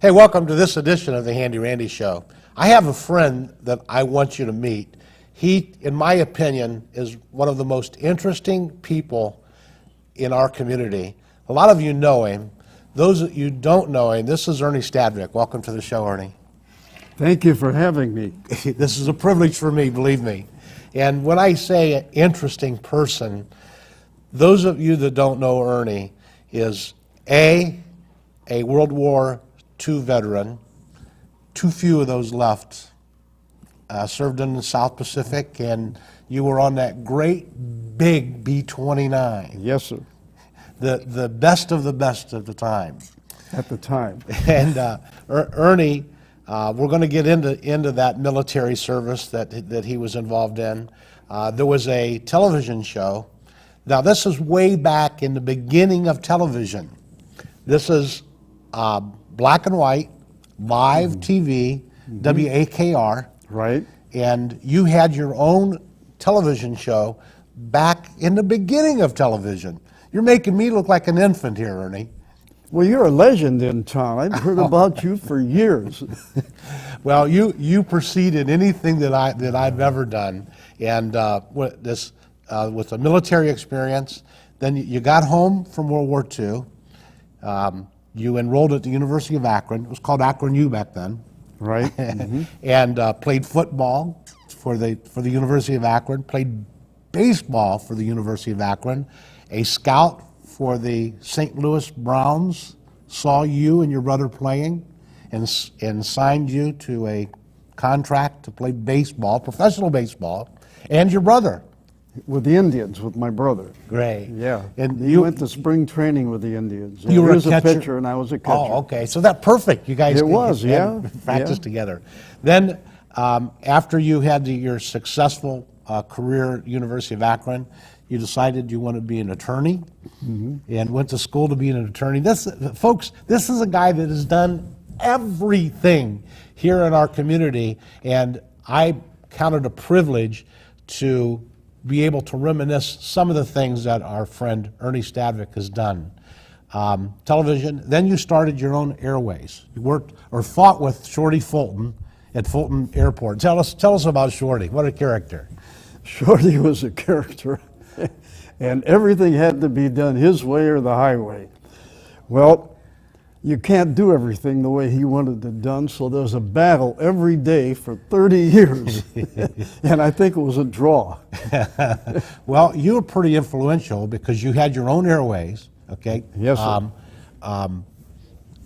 Hey, welcome to this edition of the Handy Randy Show. I have a friend that I want you to meet. He, in my opinion, is one of the most interesting people in our community. A lot of you know him. Those that you don't know him, this is Ernie Stadvec. Welcome to the show, Ernie. Thank you for having me. This is a privilege for me, believe me. And when I say an interesting person, those of you that don't know Ernie is a World War II veteran, too few of those left, served in the South Pacific, and you were on that great big B-29. Yes, sir. The best of the best at the time. At the time. And Ernie, we're going to get into that military service that he was involved in. There was a television show. Now, this is way back in the beginning of television. This is black and white, live TV, WAKR. Right. And you had your own television show back in the beginning of television. You're making me look like an infant here, Ernie. Well, you're a legend in town. I've heard about you for years. Well, you preceded anything that I've ever done, and with a military experience. Then you got home from World War II. You enrolled at the University of Akron. It was called Akron U back then. Right. And played football for the University of Akron. Played baseball for the University of Akron. A scout for the St. Louis Browns saw you and your brother playing, and signed you to a contract to play baseball, professional baseball, and your brother. With the Indians, with my brother. Great. Yeah. And you went to spring training with the Indians. You were he was a a catcher? pitcher, and I was a catcher. Oh, okay. So that's perfect. You guys It was, yeah. practiced Yeah. together. Then, after you had your successful career at University of Akron, you decided you wanted to be an attorney, and went to school to be an attorney. Folks, this is a guy that has done everything here in our community, and I count it a privilege to be able to reminisce some of the things that our friend Ernie Stadvec has done. Television, then you started your own airways. You worked or fought with Shorty Fulton at Fulton Airport. Tell us about Shorty. What a character. Shorty was a character, and everything had to be done his way or the highway. Well, you can't do everything the way he wanted it done, so there's a battle every day for 30 years, and I think it was a draw. Well, you were pretty influential because you had your own airways, okay? Yes, sir.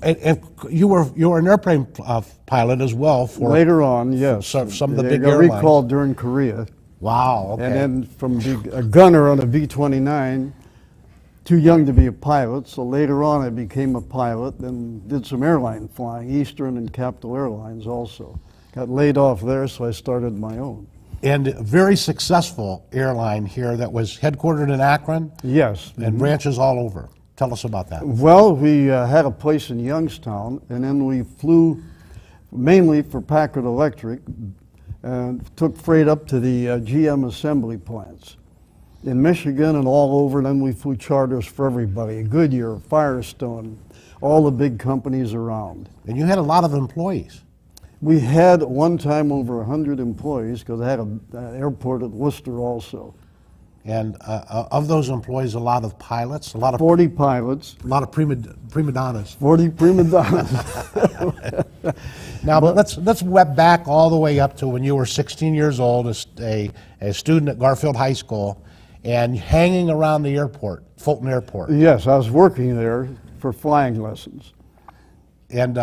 And you were an airplane pilot as well for Later on, yes. some of the They big got airlines. recalled during Korea. Wow, okay. And then from being a gunner on a B-29, too young to be a pilot, so later on I became a pilot and did some airline flying, Eastern and Capital Airlines also. Got laid off there, so I started my own. And a very successful airline here that was headquartered in Akron Yes. and branches all over. Tell us about that. Well, we had a place in Youngstown, and then we flew mainly for Packard Electric, and took freight up to the GM assembly plants in Michigan and all over. And then we flew charters for everybody, Goodyear, Firestone, all the big companies around. And you had a lot of employees. We had at one time over 100 employees because I had an airport at Worcester also. And of those employees, a lot of pilots, a lot of 40 pilots. A lot of prima donnas. 40 prima donnas. Now, but let's web back all the way up to when you were 16 years old, a student at Garfield High School, and hanging around the airport, Fulton Airport. Yes, I was working there for flying lessons. And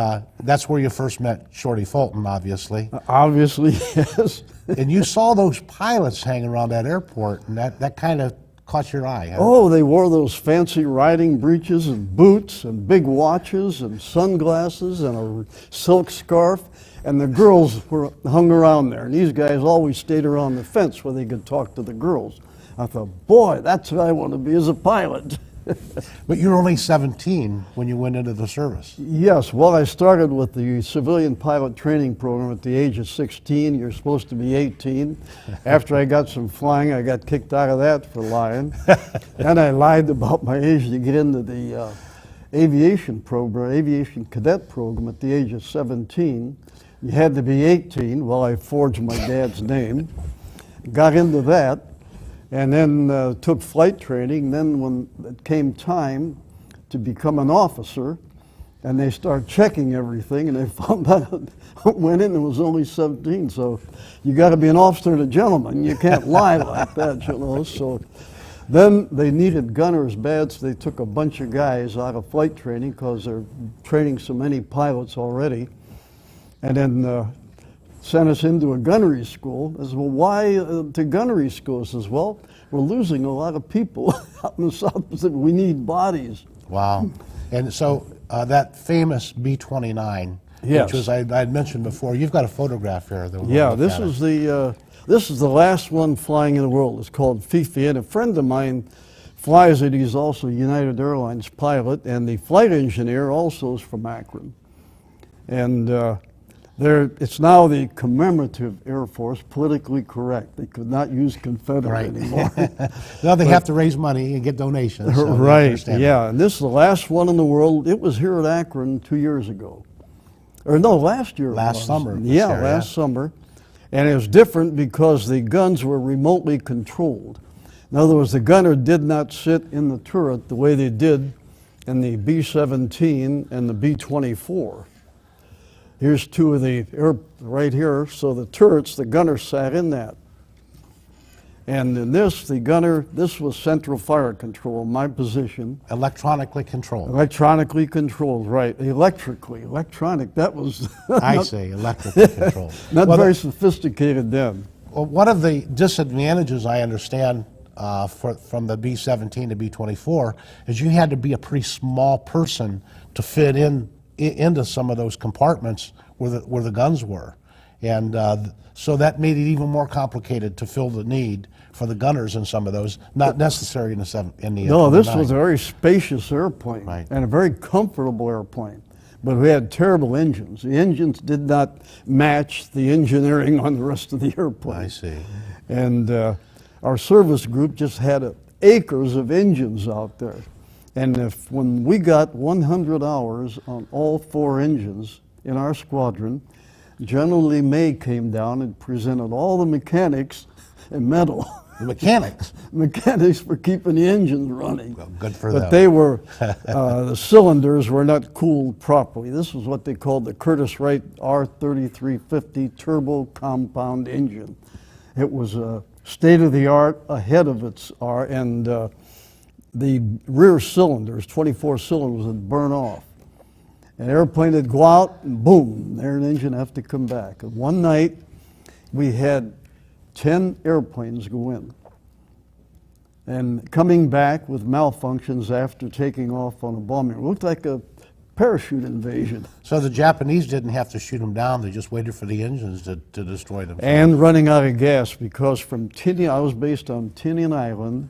that's where you first met Shorty Fulton, obviously. Obviously, yes. And you saw those pilots hanging around that airport, and that kind of caught your eye, huh? Oh, they wore those fancy riding breeches and boots and big watches and sunglasses and a silk scarf. And the girls were hung around there. And these guys always stayed around the fence where they could talk to the girls. I thought, boy, that's what I want to be as a pilot. But you were only 17 when you went into the service. Yes, well, I started with the civilian pilot training program at the age of 16. You're supposed to be 18. After I got some flying, I got kicked out of that for lying. And I lied about my age to get into the aviation program, aviation cadet program at the age of 17. You had to be 18. Well, I forged my dad's name, got into that, and then took flight training. Then when it came time to become an officer, and they started checking everything, and they found out I went in and was only 17. So you got to be an officer and a gentleman. You can't lie like that, you know. So then they needed gunners bad, so they took a bunch of guys out of flight training because they're training so many pilots already, and then sent us into a gunnery school. I said, well, why to gunnery school? I says, well, we're losing a lot of people out in the South Pacific. We need bodies. Wow. And so that famous B-29, Yes. which was I'd mentioned before, you've got a photograph here. That we'll Yeah, look this at is it. this is the last one flying in the world. It's called Fifi, and a friend of mine flies it. He's also a United Airlines pilot, and the flight engineer also is from Akron. And it's now the commemorative Air Force, politically correct. They could not use Confederate Right. anymore. Now they have to raise money and get donations. So they Right, understand yeah, and this is the last one in the world. It was here at Akron 2 years ago. Or no, last year. it Last was. summer it was Yeah, there, last yeah. summer. And it was different because the guns were remotely controlled. In other words, the gunner did not sit in the turret the way they did in the B-17 and the B-24. Here's two of the right here. So the turrets, the gunner sat in that. And in this, this was central fire control, my position. Electronically controlled. Electronically controlled, right. Electronic, that was I see, electrically controlled. not Well, very sophisticated then. Well, one of the disadvantages I understand from the B-17 to B-24 is you had to be a pretty small person to fit into some of those compartments where the guns were. And so that made it even more complicated to fill the need for the gunners in some of those, not necessary in the No, this 29. was a very spacious airplane Right. and a very comfortable airplane. But we had terrible engines. The engines did not match the engineering on the rest of the airplane. I see. And our service group just had acres of engines out there. And when we got 100 hours on all 4 engines in our squadron, General Lee May came down and presented all the mechanics a medal. The mechanics. Mechanics for keeping the engines running. Well, good for But them. they were, the cylinders were not cooled properly. This was what they called the Curtiss-Wright R3350 turbo compound engine. It was state-of-the-art, ahead of its art, and the rear cylinders, 24 cylinders, would burn off. An airplane would go out, and boom, their engine have to come back. And one night, we had 10 airplanes go in. And coming back with malfunctions after taking off on a bombing, it looked like a parachute invasion. So the Japanese didn't have to shoot them down, they just waited for the engines to destroy them. And running out of gas, because from Tinian, I was based on Tinian Island,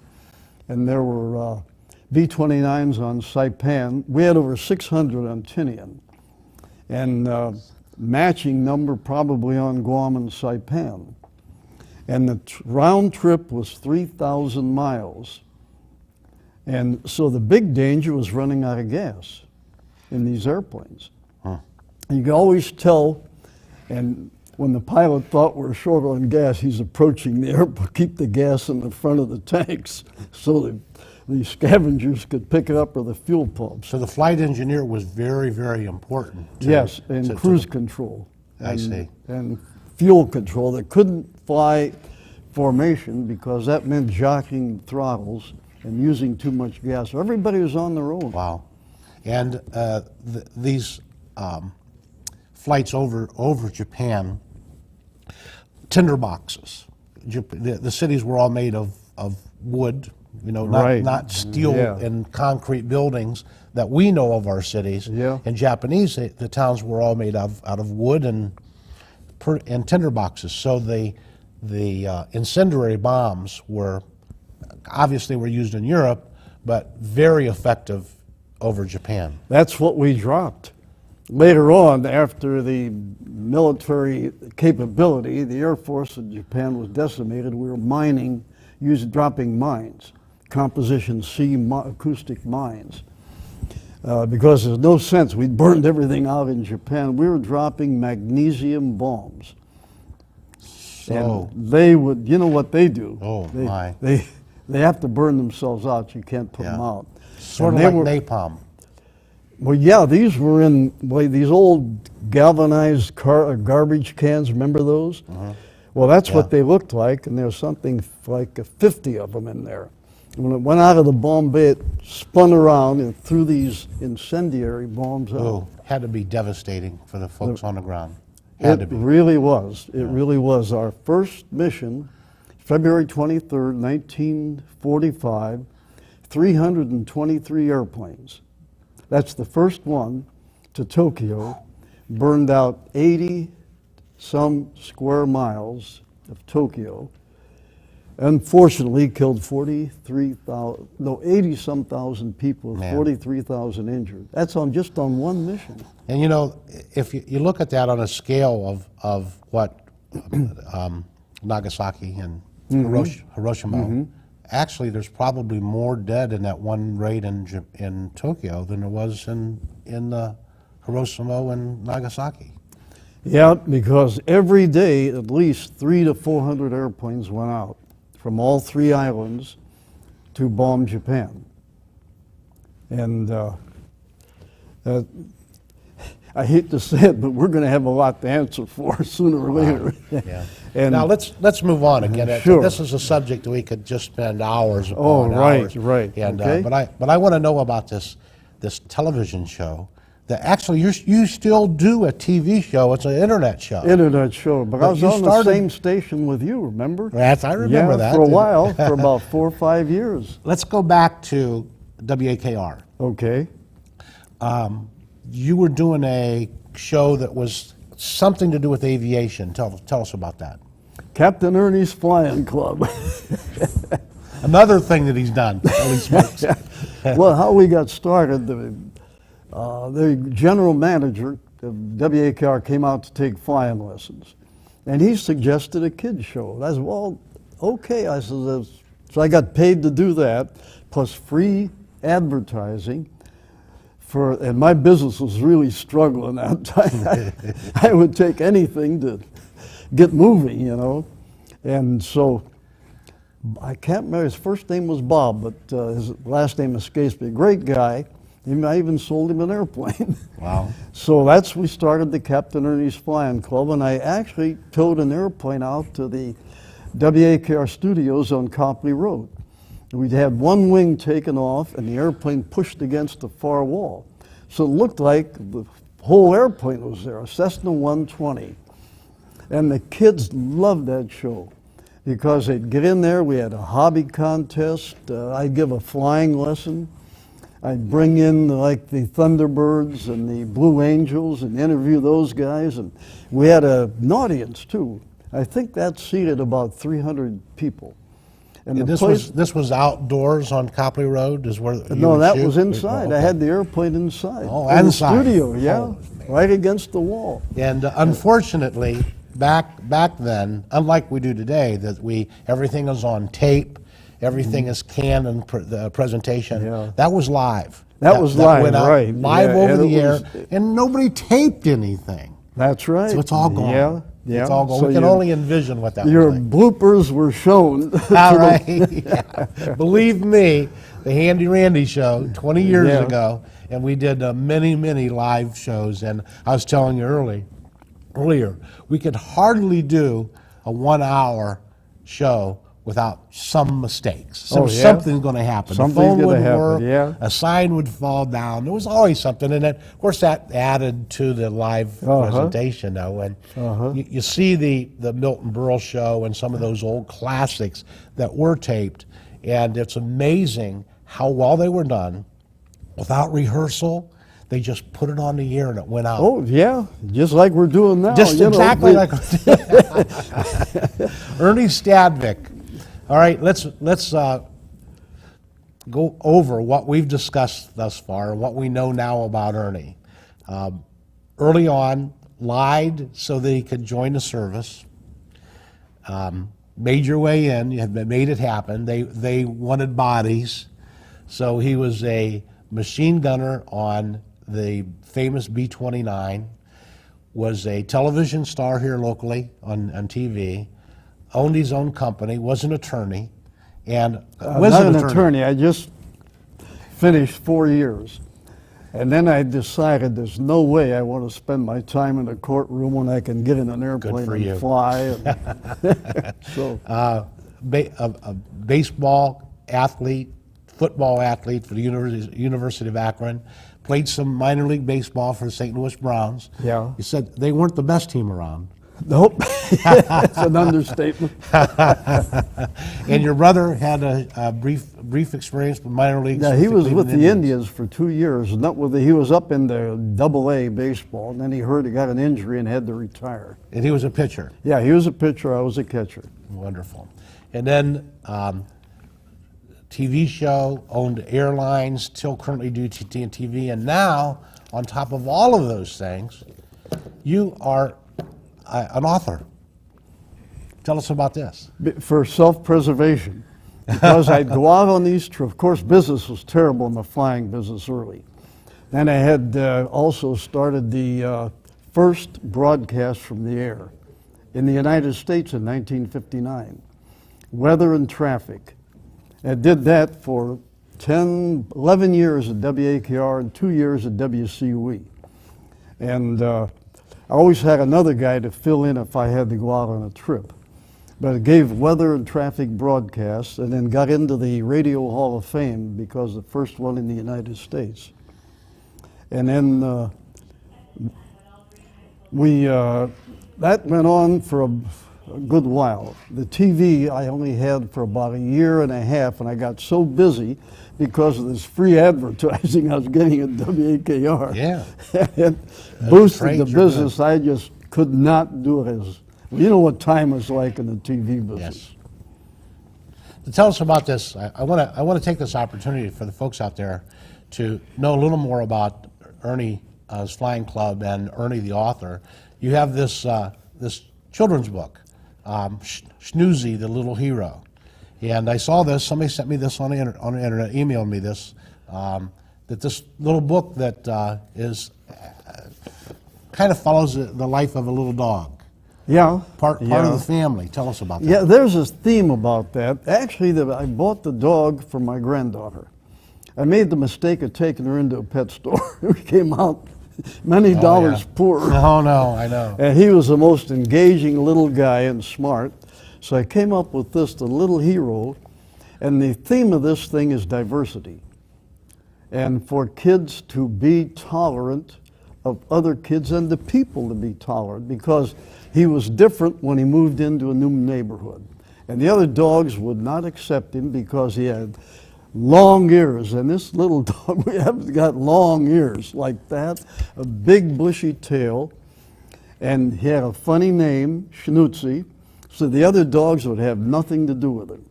and there were B-29s on Saipan. We had over 600 on Tinian, and matching number probably on Guam and Saipan. And the round trip was 3,000 miles. And so the big danger was running out of gas in these airplanes. Huh. You could always tell, and when the pilot thought we're short on gas, he's approaching the airport, keep the gas in the front of the tanks so the scavengers could pick it up, or the fuel pumps. So the flight engineer was very, very important. Yes, and cruise control. I see. And fuel control. They couldn't fly formation because that meant jockeying throttles and using too much gas. So everybody was on their own. Wow. And these flights over Japan, tinder boxes. The cities were all made of wood, Right. not steel Yeah. and concrete buildings that we know of our cities. Yeah. In Japanese, the towns were all made out of wood and tinder boxes. So the incendiary bombs were used in Europe, but very effective over Japan. That's what we dropped. Later on, after the military capability, the Air Force of Japan was decimated. We were dropping mines, composition C acoustic mines. because there's no sense. We burned everything out in Japan. We were dropping magnesium bombs. So, And they would, you know what they do? Oh, they, my. They have to burn themselves out. You can't put them Yeah. out. sort of And like they were, napalm. well, yeah, these were in these old galvanized garbage cans. Remember those? Well, that's Yeah. what they looked like, and there's something like 50 of them in there. When it went out of the bomb bay, it spun around and threw these incendiary bombs out. Oh, had to be devastating for the folks on the ground. Had to It be. really was. It really was. Our first mission, February 23rd, 1945, 323 airplanes. That's the first one to Tokyo, burned out 80 some square miles of Tokyo. Unfortunately, killed 43,000, no, 80 some thousand people, Man. 43,000 injured. That's just on one mission. And you know, if you look at that on a scale of what Nagasaki and Hiroshima, actually there's probably more dead in that one raid in Tokyo than there was in Hiroshima and Nagasaki. Yeah, because every day at least 300 to 400 airplanes went out from all three islands to bomb Japan. And I hate to say it, but we're going to have a lot to answer for sooner or later. Yeah. And Now let's move on again. Sure. This is a subject that we could just spend hours Oh, upon right, hours. right, And okay. but I want to know about this television show. That actually you still do a TV show. It's an internet show. internet show, but I But was you on the started- same station with you, remember? Yes, I remember yeah, that. for a while, for about 4 or 5 years. Let's go back to WAKR. Okay. You were doing a show that was something to do with aviation. Tell us about that. Captain Ernie's Flying Club. Another thing that he's done. Holy smokes. Well, how we got started, the general manager of WAKR came out to take flying lessons, and he suggested a kids show. I said, well, okay. I said, so I got paid to do that, plus free advertising. And my business was really struggling that time. I would take anything to get moving, you know. And so I can't remember, his first name was Bob, but his last name escapes me. Great guy. I even sold him an airplane. Wow. So we started the Captain Ernie's Flying Club, and I actually towed an airplane out to the WAKR studios on Copley Road. We had one wing taken off, and the airplane pushed against the far wall. So it looked like the whole airplane was there, a Cessna 120. And the kids loved that show because they'd get in there. We had a hobby contest. I'd give a flying lesson. I'd bring in like the Thunderbirds and the Blue Angels and interview those guys. And we had an audience too. I think that seated about 300 people. And And the this place, was outdoors on Copley Road, is where you no, would that shoot? was inside. Oh, I had okay. the airplane inside. Oh, in inside. the studio, yeah, Oh, man. right against the wall. And unfortunately, back then, unlike we do today, that everything is on tape, everything is canned and the presentation. Yeah. That was live. That was live, went out right. live Yeah, over and the it air, was- and nobody taped anything. That's right. So it's all gone. Yeah, yeah. It's all gone. So We can only envision what that your was like. bloopers were shown. All right. Yeah. Believe me, the Handy Randy show 20 years Yeah. ago, and we did many live shows. And I was telling you earlier, we could hardly do a 1 hour show without some mistakes. Something's going to happen. Something's the phone gonna wouldn't happen, work. yeah. A sign would fall down. There was always something, and then, of course, that added to the live presentation. Though, and you see the Milton Berle show and some of those old classics that were taped, and it's amazing how well they were done without rehearsal. They just put it on the air and it went out. Oh, yeah, just like we're doing now. Just you know, exactly but- like Ernie Stadvec. All right, let's go over what we've discussed thus far and what we know now about Ernie. Early on, lied so that he could join the service. Made your way in. You had made it happen. They wanted bodies, so he was a machine gunner on the famous B-29, was a television star here locally on TV, owned his own company, was an attorney, and was Not an attorney. I just finished 4 years. And then I decided there's no way I want to spend my time in a courtroom when I can get in an airplane for and you. fly. And so, A baseball athlete, football athlete for the University of Akron, played some minor league baseball for the St. Louis Browns. Yeah. You said they weren't the best team around. nope, it's an understatement. And your brother had a brief experience with minor leagues. Yeah, he was with Cleveland the Indians for 2 years. Not with he was up in the Double-A baseball, and then he heard he got an injury and had to retire. And he was a pitcher. Yeah, he was a pitcher. I was a catcher. Wonderful. And then TV show, owned airlines, still currently do TV, and now, on top of all of those things, you are an author. Tell us about this. For self-preservation, because I'd go out on these trips. Of course, business was terrible in the flying business early. Then I had also started the first broadcast from the air in the United States in 1959, weather and traffic. I did that for 11 years at WAKR and 2 years at WCUE. And I always had another guy to fill in if I had to go out on a trip. But it gave weather and traffic broadcasts, and then got into the Radio Hall of Fame because the first one in the United States. And then that went on for a good while. The TV I only had for about a year and a half, and I got so busy because of this free advertising I was getting at WAKR. Yeah. It boosted trades the are business. I just could not do it as, you know what time is like in the TV business. Yes. To tell us about this, I want to take this opportunity for the folks out there to know a little more about Ernie's Flying Club and Ernie the author. You have this this children's book, Snoozy the Little Hero. And I saw this, somebody sent me this on the internet, emailed me this, that this little book that is kind of follows the life of a little dog. Yeah. Part of the family. Tell us about that. Yeah, there's a theme about that. Actually, I bought the dog for my granddaughter. I made the mistake of taking her into a pet store. We came out many dollars poorer. Oh, no, I know. And he was the most engaging little guy and smart. So I came up with this, the little hero. And the theme of this thing is diversity. And for kids to be tolerant of other kids and the people to be tolerant, because he was different when he moved into a new neighborhood. And the other dogs would not accept him because he had long ears. And this little dog, we haven't got long ears like that, a big bushy tail, and he had a funny name, Schnutzy, so the other dogs would have nothing to do with him.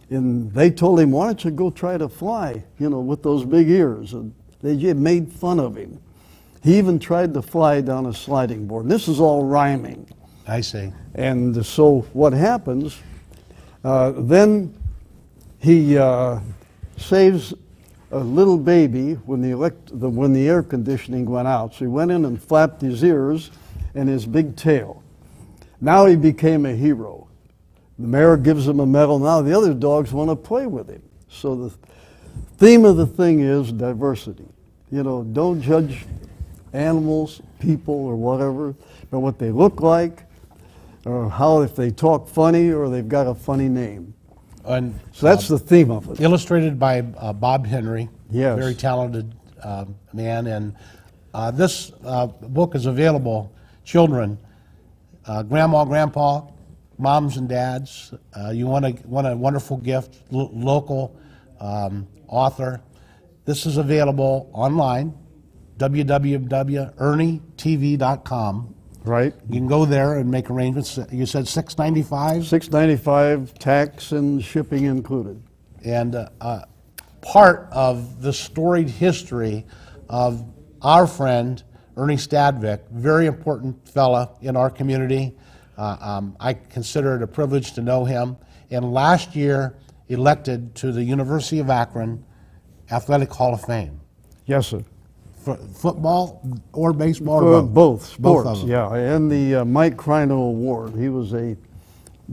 And they told him, why don't you go try to fly, you know, with those big ears? And they made fun of him. He even tried to fly down a sliding board. And this is all rhyming. I see. And so what happens, then he saves a little baby when the air conditioning went out. So he went in and flapped his ears and his big tail. Now he became a hero. The mayor gives him a medal. Now the other dogs want to play with him. So the theme of the thing is diversity. You know, don't judge animals, people, or whatever, but what they look like, or how, if they talk funny, or they've got a funny name. And So that's the theme of it. illustrated by Bob Henry, Yes. very talented man. And this book is available, children, grandma, grandpa, moms and dads. You want a wonderful gift, local author. This is available online, www.ernietv.com. Right. You can go there and make arrangements. You said $6.95? $6.95, tax and shipping included. And part of the storied history of our friend Ernie Stadvec, very important fella in our community. I consider it a privilege to know him. And last year, elected to the University of Akron Athletic Hall of Fame. Yes, sir. Football or baseball For or both? both Both sports, of them. yeah. And the Mike Krino Award. He was a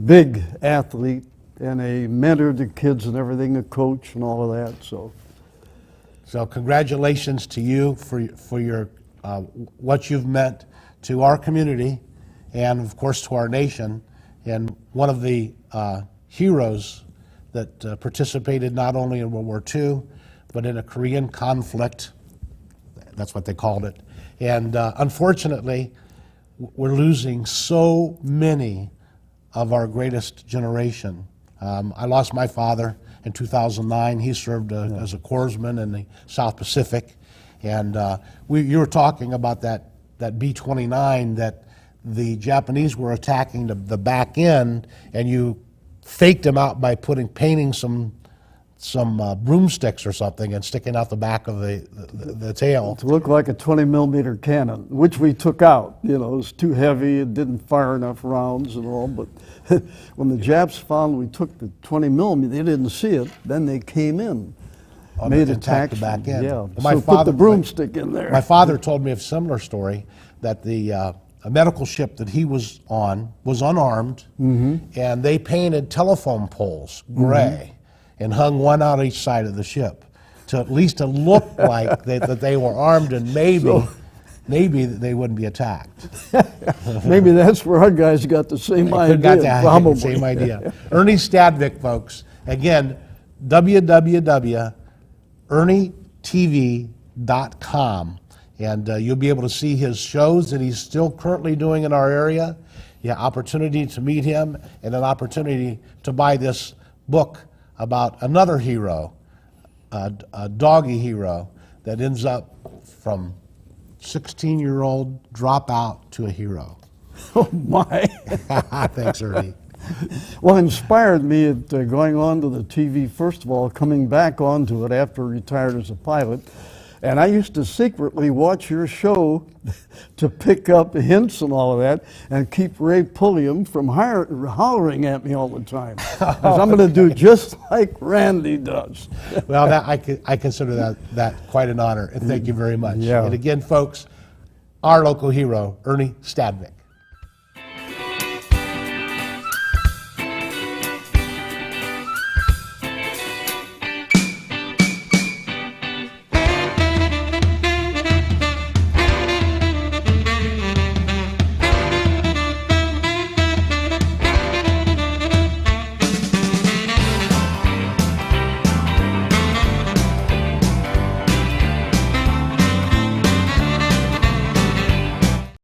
big athlete and a mentor to kids and everything, a coach and all of that. So congratulations to you for your what you've meant to our community and of course to our nation. And one of the heroes that participated not only in World War II, but in a Korean conflict. That's what they called it. And unfortunately, we're losing so many of our greatest generation. I lost my father in 2009. He served as a corpsman in the South Pacific. And you were talking about that B-29 that the Japanese were attacking the back end, and you faked him out by painting some broomsticks or something and sticking out the back of the tail. To look like a 20 millimeter cannon, which we took out. You know, it was too heavy, it didn't fire enough rounds and all, but when the Japs found we took the 20 millimeter, they didn't see it, then they came in. Made Attack the attacks. back end. Yeah, Well, so put the broomstick in there. My father told me a similar story that a medical ship that he was on was unarmed, and they painted telephone poles gray and hung one out each side of the ship to at least to look like that they were armed and maybe they wouldn't be attacked. Maybe that's where our guys got the same idea. Got that probably. same idea. Ernie Stadvec, folks. Again, www.ernietv.com. And you'll be able to see his shows that he's still currently doing in our area. You have opportunity to meet him and an opportunity to buy this book about another hero, a doggy hero that ends up from 16-year-old dropout to a hero. Oh, my. Thanks, Ernie. Well, inspired me at going on to the TV, first of all, coming back onto it after retired as a pilot. And I used to secretly watch your show to pick up hints and all of that and keep Ray Pulliam from hollering at me all the time. 'Cause I'm going to do just like Randy does. Well, I consider that quite an honor, and thank you very much. Yeah. And again, folks, our local hero, Ernie Stadvec.